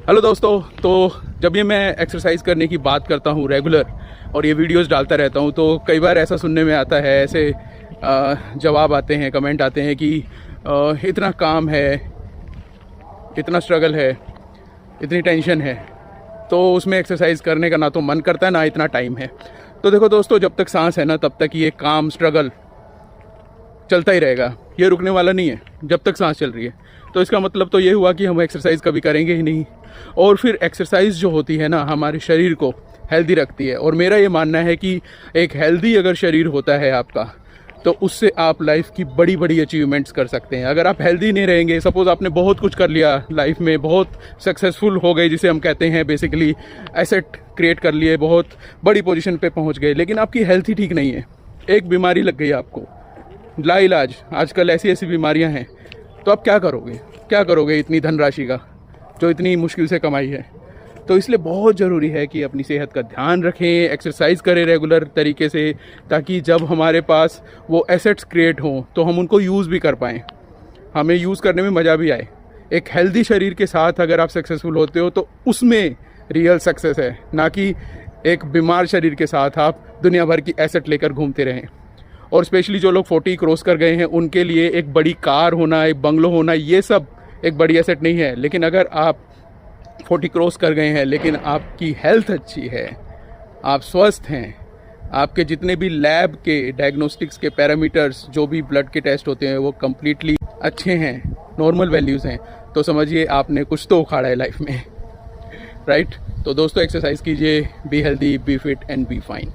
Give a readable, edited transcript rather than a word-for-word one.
Hello दोस्तों। तो जब ये मैं एक्सरसाइज करने की बात करता हूँ रेगुलर और ये वीडियोस डालता रहता हूँ तो कई बार ऐसा सुनने में आता है, ऐसे जवाब आते हैं, कमेंट आते हैं कि इतना काम है, इतना स्ट्रगल है, इतनी टेंशन है, तो उसमें एक्सरसाइज करने का ना तो मन करता है ना इतना टाइम है। तो देखो दोस्तों, जब तक सांस है ना तब तक ये काम स्ट्रगल चलता ही रहेगा, ये रुकने वाला नहीं है जब तक सांस चल रही है। तो इसका मतलब तो ये हुआ कि हम एक्सरसाइज कभी करेंगे ही नहीं। और फिर एक्सरसाइज जो होती है ना हमारे शरीर को हेल्दी रखती है। और मेरा ये मानना है कि एक हेल्दी अगर शरीर होता है आपका तो उससे आप लाइफ की बड़ी बड़ी अचीवमेंट्स कर सकते हैं। अगर आप हेल्दी नहीं रहेंगे, सपोज आपने बहुत कुछ कर लिया लाइफ में, बहुत सक्सेसफुल हो गए जिसे हम कहते हैं, बेसिकली एसेट क्रिएट कर लिए, बहुत बड़ी पोजीशन पे पहुंच गए, लेकिन आपकी हेल्थ ही ठीक नहीं है, एक बीमारी लग गई आपको लाइलाज, आजकल ऐसी ऐसी बीमारियां हैं, तो आप क्या करोगे? क्या करोगे इतनी धनराशि का जो इतनी मुश्किल से कमाई है? तो इसलिए बहुत ज़रूरी है कि अपनी सेहत का ध्यान रखें, एक्सरसाइज करें रेगुलर तरीके से, ताकि जब हमारे पास वो एसेट्स क्रिएट हों तो हम उनको यूज़ भी कर पाएँ, हमें यूज़ करने में मज़ा भी आए। एक हेल्दी शरीर के साथ अगर आप सक्सेसफुल होते हो तो उसमें रियल सक्सेस है, ना कि एक बीमार शरीर के साथ आप दुनिया भर की एसेट लेकर घूमते रहें। और स्पेशली जो लोग 40 क्रॉस कर गए हैं उनके लिए एक बड़ी कार होना, एक बंगलो होना, ये सब एक बड़ी एसेट नहीं है। लेकिन अगर आप 40 क्रॉस कर गए हैं लेकिन आपकी हेल्थ अच्छी है, आप स्वस्थ हैं, आपके जितने भी लैब के डायग्नोस्टिक्स के पैरामीटर्स, जो भी ब्लड के टेस्ट होते हैं, वो कम्प्लीटली अच्छे हैं, नॉर्मल वैल्यूज़ हैं, तो समझिए आपने कुछ तो उखाड़ा है लाइफ में, राइट? तो दोस्तों, एक्सरसाइज कीजिए, be healthy, be fit and be fine.